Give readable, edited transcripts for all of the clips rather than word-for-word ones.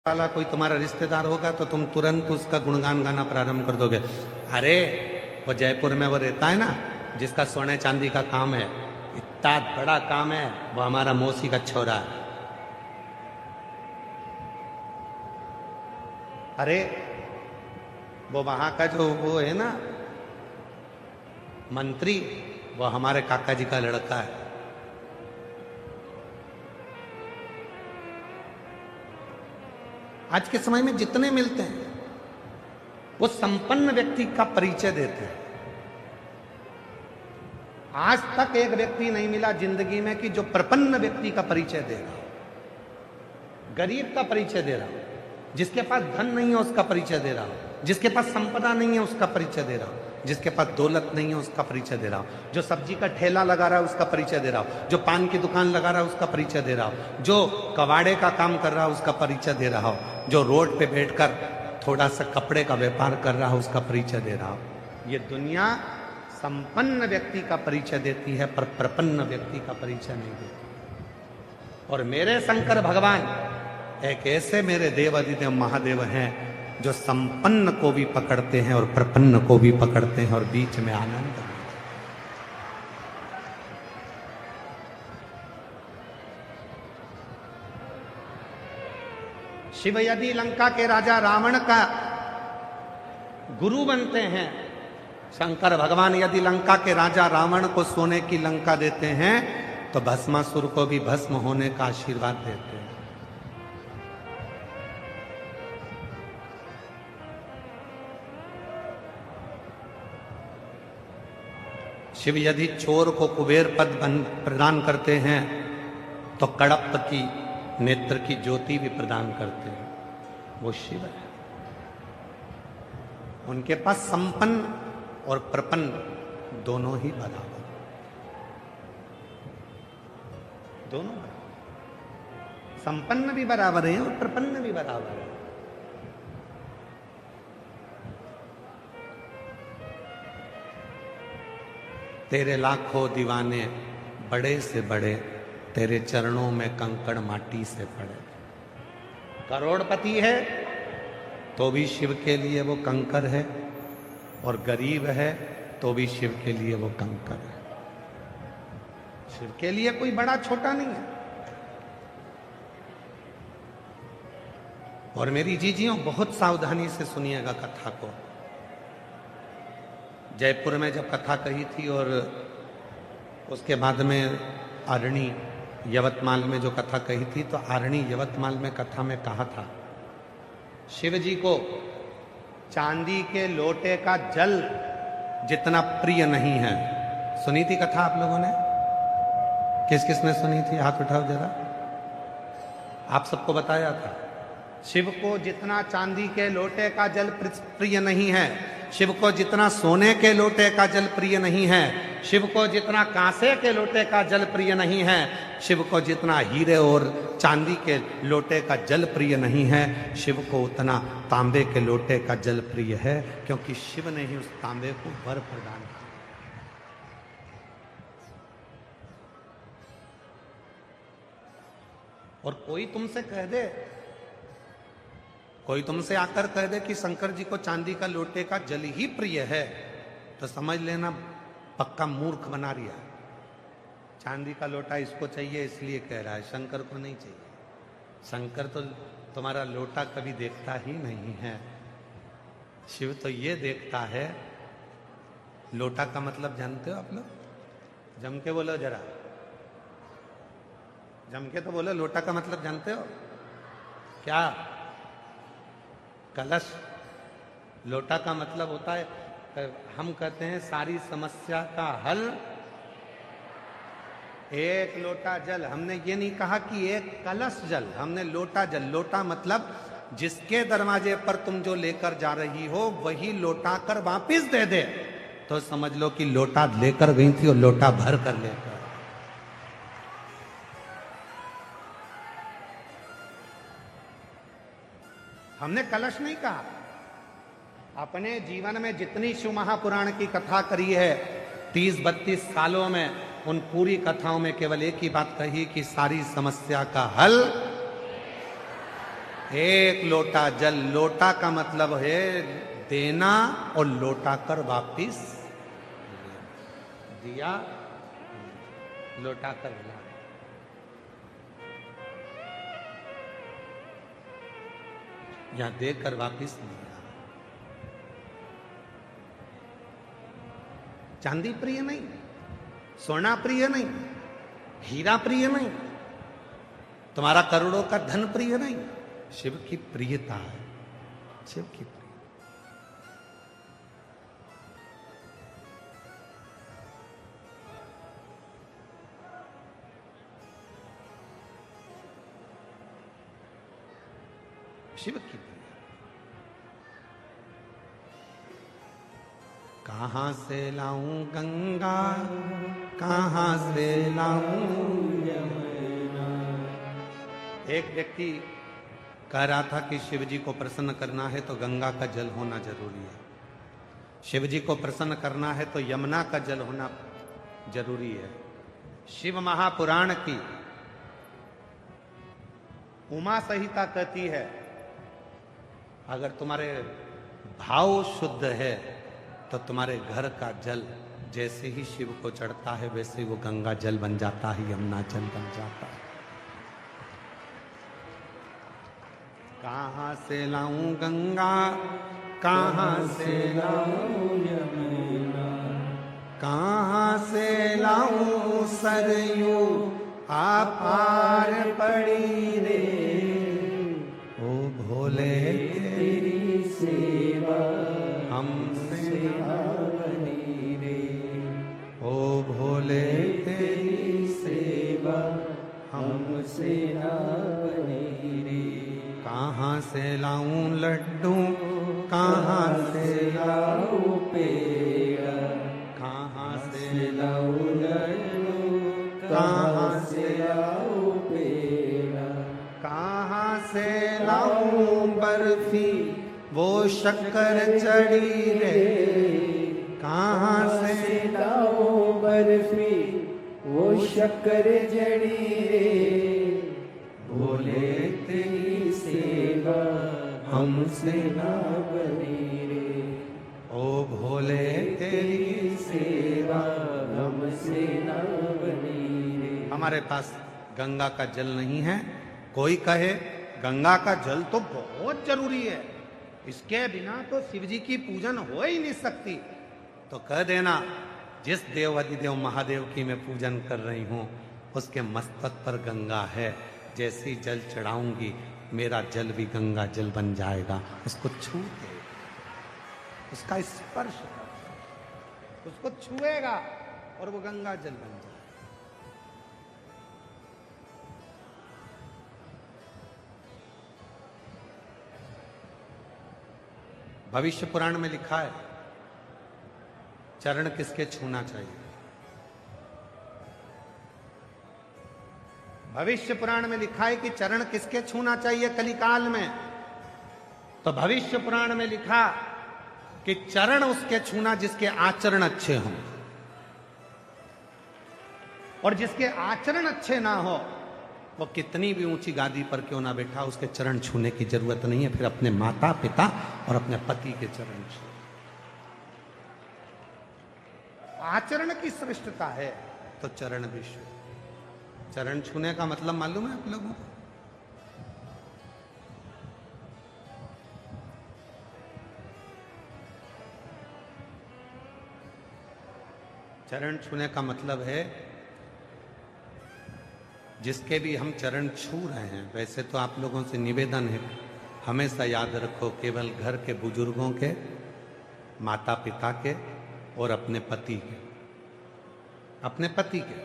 वाला कोई तुम्हारा रिश्तेदार होगा तो तुम तुरंत उसका गुणगान गाना प्रारंभ कर दोगे। अरे वो जयपुर में वो रहता है ना, जिसका सोने चांदी का काम है, इतना बड़ा काम है, वो हमारा मौसी का छोरा है। अरे वो वहां का जो वो है ना मंत्री, वो हमारे काका जी का लड़का है। आज के समय में जितने मिलते हैं वो संपन्न व्यक्ति का परिचय देते हैं। आज तक एक व्यक्ति नहीं मिला जिंदगी में कि जो प्रपन्न व्यक्ति का परिचय दे रहा हो, गरीब का परिचय दे रहा हो, जिसके पास धन नहीं है उसका परिचय दे रहा हो, जिसके पास संपदा नहीं है उसका परिचय दे रहा हो, जिसके पास दौलत नहीं है उसका परिचय दे रहा हो, जो सब्जी का ठेला लगा रहा है उसका परिचय दे रहा हो, जो पान की दुकान लगा रहा है उसका परिचय दे रहा हो, जो कबाड़े का काम कर रहा है उसका परिचय दे रहा हो, जो रोड पे बैठकर थोड़ा सा कपड़े का व्यापार कर रहा है उसका परिचय दे रहा हो। ये दुनिया संपन्न व्यक्ति का परिचय देती है पर प्रपन्न व्यक्ति का परिचय नहीं देती। और मेरे शंकर भगवान एक ऐसे मेरे देव अधिदेव महादेव हैं जो संपन्न को भी पकड़ते हैं और प्रपन्न को भी पकड़ते हैं और बीच में आनंद। शिव यदि लंका के राजा रावण का गुरु बनते हैं, शंकर भगवान यदि लंका के राजा रावण को सोने की लंका देते हैं तो भस्मासुर को भी भस्म होने का आशीर्वाद देते हैं। शिव यदि चोर को कुबेर पद प्रदान करते हैं तो कड़प्प की नेत्र की ज्योति भी प्रदान करते हैं। वो शिव है। उनके पास संपन्न और प्रपन्न दोनों ही बराबर, दोनों संपन्न भी बराबर है और प्रपन्न भी बराबर है। तेरे लाखों दीवाने बड़े से बड़े, तेरे चरणों में कंकड़ माटी से पड़े। करोड़पति है तो भी शिव के लिए वो कंकर है, और गरीब है तो भी शिव के लिए वो कंकर है। शिव के लिए कोई बड़ा छोटा नहीं है। और मेरी जीजियों बहुत सावधानी से सुनिएगा कथा को। जयपुर में जब कथा कही थी और उसके बाद में आरणी यवतमाल में जो कथा कही थी, तो आरणी यवतमाल में कथा में कहा था शिव जी को चांदी के लोटे का जल जितना प्रिय नहीं है। सुनी थी कथा आप लोगों ने? किस किस ने सुनी थी? हाथ उठाओ जरा। आप सबको बताया था शिव को जितना चांदी के लोटे का जल प्रिय नहीं है, शिव को जितना सोने के लोटे का जल प्रिय नहीं है, शिव को जितना कांसे के लोटे का जल प्रिय नहीं है, शिव को जितना हीरे और चांदी के लोटे का जल प्रिय नहीं है, शिव को उतना तांबे के लोटे का जल प्रिय है, क्योंकि शिव ने ही उस तांबे को वर प्रदान किया। और कोई तुमसे कह दे, कोई तुमसे आकर कह दे कि शंकर जी को चांदी का लोटे का जल ही प्रिय है, तो समझ लेना पक्का मूर्ख बना रिया। चांदी का लोटा इसको चाहिए इसलिए कह रहा है, शंकर को नहीं चाहिए। शंकर तो तुम्हारा लोटा कभी देखता ही नहीं है। शिव तो ये देखता है। लोटा का मतलब जानते हो आप लोग? जम के बोलो जरा, जम के तो बोलो। लोटा का मतलब जानते हो क्या? कलश। लोटा का मतलब होता है, हम कहते हैं सारी समस्या का हल एक लोटा जल। हमने ये नहीं कहा कि एक कलश जल, हमने लोटा जल। लोटा मतलब जिसके दरवाजे पर तुम जो लेकर जा रही हो वही लोटा कर वापिस दे दे, तो समझ लो कि लोटा लेकर गई थी और लोटा भर कर लेकर। हमने कलश नहीं कहा। अपने जीवन में जितनी शिव महापुराण की कथा करी है 30-32 सालों में, उन पूरी कथाओं में केवल एक ही बात कही कि सारी समस्या का हल एक लोटा जल, लोटा का मतलब है देना और लौटा कर वापिस दिया, लौटा कर ला। यहां देकर वापिस लिया। चांदी प्रिय नहीं, सोना प्रिय नहीं, हीरा प्रिय नहीं, तुम्हारा करोड़ों का धन प्रिय नहीं, शिव की प्रियता है, शिव की प्रियता। शिव की प्रिय। कहां से लाऊं गंगा, कहां से लाऊं यमुना। एक व्यक्ति कह रहा था कि शिव जी को प्रसन्न करना है तो गंगा का जल होना जरूरी है, शिव जी को प्रसन्न करना है तो यमुना का जल होना जरूरी है। शिव महापुराण की उमा संहिता कहती है, अगर तुम्हारे भाव शुद्ध है तो तुम्हारे घर का जल जैसे ही शिव को चढ़ता है वैसे ही वो गंगा जल बन जाता है, यमुना जल बन जाता है। कहां से लाऊं गंगा, कहां से लाऊं यमुना, कहां से लाऊं सरयू आपार पड़ी रे। ओ भोले तेरी सेवा हमसे ना बनी रे। ओ भोले तेरी सेवा हमसे ना बनी रे। कहां से लाऊं लड्डू, कहां से लाऊं पेड़ा, कहां से लाऊं लड्डू, कहां से लाऊं पेड़ा, कहां से लाऊं बर्फी वो शक्कर चढ़ी रे। कहां से लाऊं बर्फी वो शक्कर चढ़ी रे। भोले तेरी सेवा हमसे ना बनी रे। ओ भोले तेरी सेवा हमसे ना बनी रे। हमारे पास गंगा का जल नहीं है, कोई कहे गंगा का जल तो बहुत जरूरी है, इसके बिना तो शिव जी की पूजन हो ही नहीं सकती, तो कह देना जिस देव अधिदेव महादेव की मैं पूजन कर रही हूं उसके मस्तक पर गंगा है, जैसे ही जल चढ़ाऊंगी मेरा जल भी गंगा जल बन जाएगा। उसको छू के, उसका स्पर्श उसको छुएगा और वो गंगा जल बन जाएगा। भविष्य पुराण में लिखा है चरण किसके छूना चाहिए। भविष्य पुराण में लिखा है कि चरण किसके छूना चाहिए कलिकाल में। तो भविष्य पुराण में लिखा कि चरण उसके छूना जिसके आचरण अच्छे हों, और जिसके आचरण अच्छे ना हो वो कितनी भी ऊंची गादी पर क्यों ना बैठा, उसके चरण छूने की जरूरत नहीं है। फिर अपने माता पिता और अपने पति के चरण छू। आचरण की श्रेष्ठता है तो चरण भी छू। चरण छूने का मतलब मालूम है आप लोगों को? चरण छूने का मतलब है जिसके भी हम चरण छू रहे हैं, वैसे तो आप लोगों से निवेदन है हमेशा याद रखो केवल घर के बुजुर्गों के, माता पिता के और अपने पति के, अपने पति के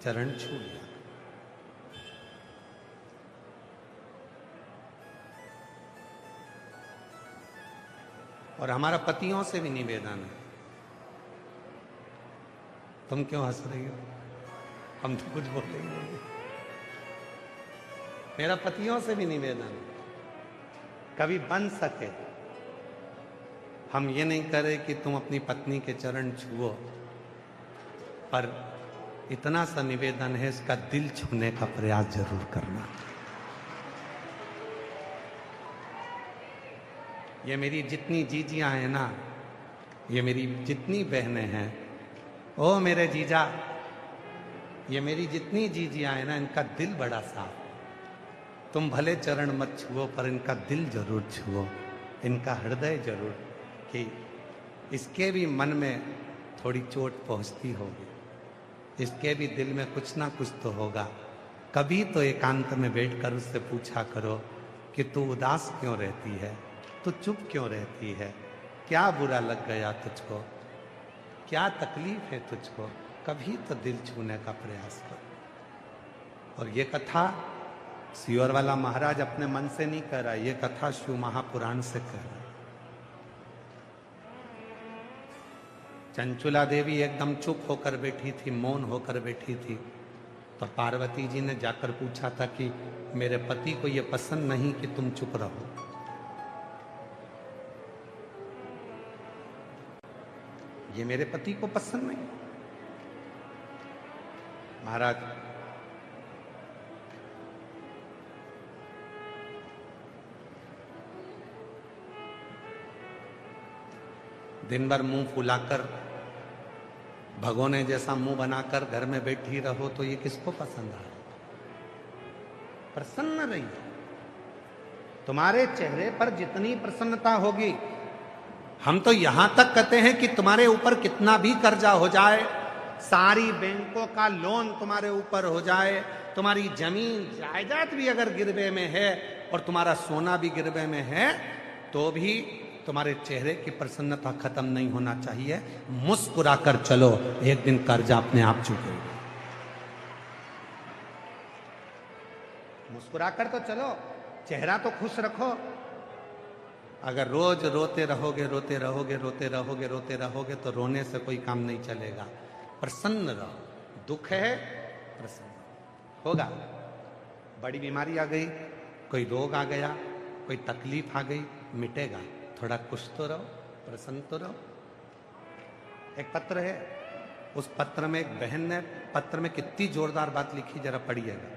चरण छू लिया। और हमारा पतियों से भी निवेदन है। तुम क्यों हंस रही हो? हम तो कुछ बोले ही नहीं। मेरा पतियों से भी निवेदन, कभी बन सके हम ये नहीं करें कि तुम अपनी पत्नी के चरण छुओ, पर इतना सा निवेदन है इसका दिल छूने का प्रयास जरूर करना। ये मेरी जितनी जीजियां हैं ना, ये मेरी जितनी बहनें हैं, ओ मेरे जीजा, ये मेरी जितनी जीजियां हैं ना, इनका दिल बड़ा साफ। तुम भले चरण मत छुओ, पर इनका दिल जरूर छुओ, इनका हृदय जरूर, कि इसके भी मन में थोड़ी चोट पहुंचती होगी, इसके भी दिल में कुछ ना कुछ तो होगा। कभी तो एकांत में बैठकर उससे पूछा करो कि तू उदास क्यों रहती है, तू चुप क्यों रहती है, क्या बुरा लग गया तुझको, क्या तकलीफ है तुझको। कभी तो दिल छूने का प्रयास करो। और ये कथा सियोर वाला महाराज अपने मन से नहीं कर रहा, ये कथा शिव महापुराण से कर रहा। चंचुला देवी एकदम चुप होकर बैठी थी, मौन होकर बैठी थी। तो पार्वती जी ने जाकर पूछा था कि मेरे पति को यह पसंद नहीं कि तुम चुप रहो। ये मेरे पति को पसंद नहीं। महाराज दिन भर मुंह फुलाकर, भगोने जैसा मुंह बनाकर घर में बैठी रहो तो ये किसको पसंद आए। प्रसन्न रहिए। तुम्हारे चेहरे पर जितनी प्रसन्नता होगी, हम तो यहां तक कहते हैं कि तुम्हारे ऊपर कितना भी कर्जा हो जाए, सारी बैंकों का लोन तुम्हारे ऊपर हो जाए, तुम्हारी जमीन जायदाद भी अगर गिरवे में है और तुम्हारा सोना भी गिरवे में है, तो भी तुम्हारे चेहरे की प्रसन्नता खत्म नहीं होना चाहिए। मुस्कुराकर चलो, एक दिन कर्जा अपने आप चुकेगा। मुस्कुराकर तो चलो, चेहरा तो खुश रखो। अगर रोज रोते रहोगे रोते रहोगे रोते रहोगे रोते रहोगे तो रोने से कोई काम नहीं चलेगा। प्रसन्न रहो। दुख है, प्रसन्न होगा। बड़ी बीमारी आ गई, कोई रोग आ गया, कोई तकलीफ आ गई, मिटेगा। थोड़ा खुश तो रहो, प्रसन्न तो रहो। एक पत्र है, उस पत्र में एक बहन ने पत्र में कितनी जोरदार बात लिखी, जरा पढ़िएगा।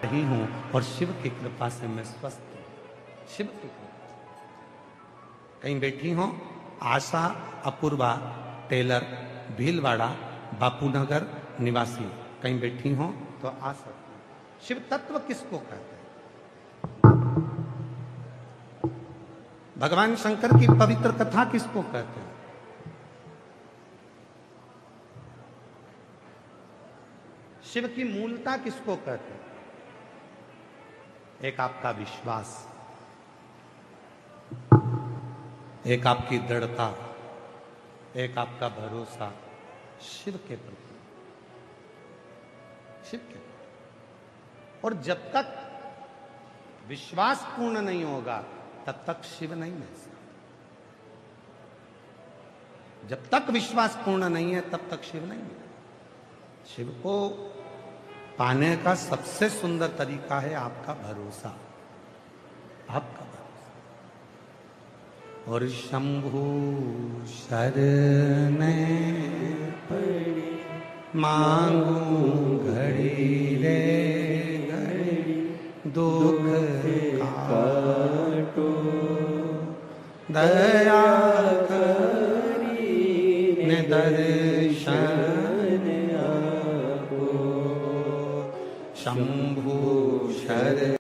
रही हूं और शिव की कृपा से मैं स्वस्थ हूं। शिव की कृपा। कहीं बैठी हो, आशा अपूर्वा टेलर, भीलवाड़ा, बापूनगर निवासी, कहीं बैठी हो तो आ सकती हो। शिव तत्व किसको कहते हैं? भगवान शंकर की पवित्र कथा किसको कहते हैं? शिव की मूलता किसको कहते हैं? एक आपका विश्वास, एक आपकी दृढ़ता, एक आपका भरोसा शिव के प्रति, शिव के प्रति। और जब तक विश्वास पूर्ण नहीं होगा तब तक शिव नहीं मिल सकता। जब तक विश्वास पूर्ण नहीं है तब तक शिव नहीं मिलेगा। शिव को पाने का सबसे सुंदर तरीका है आपका भरोसा, आपका भरोसा। और शंभु शरण पड़ी मांगू घड़ी रे घड़ी, दुख काटो दया करी दीन दर्शन आपो शंभु शरण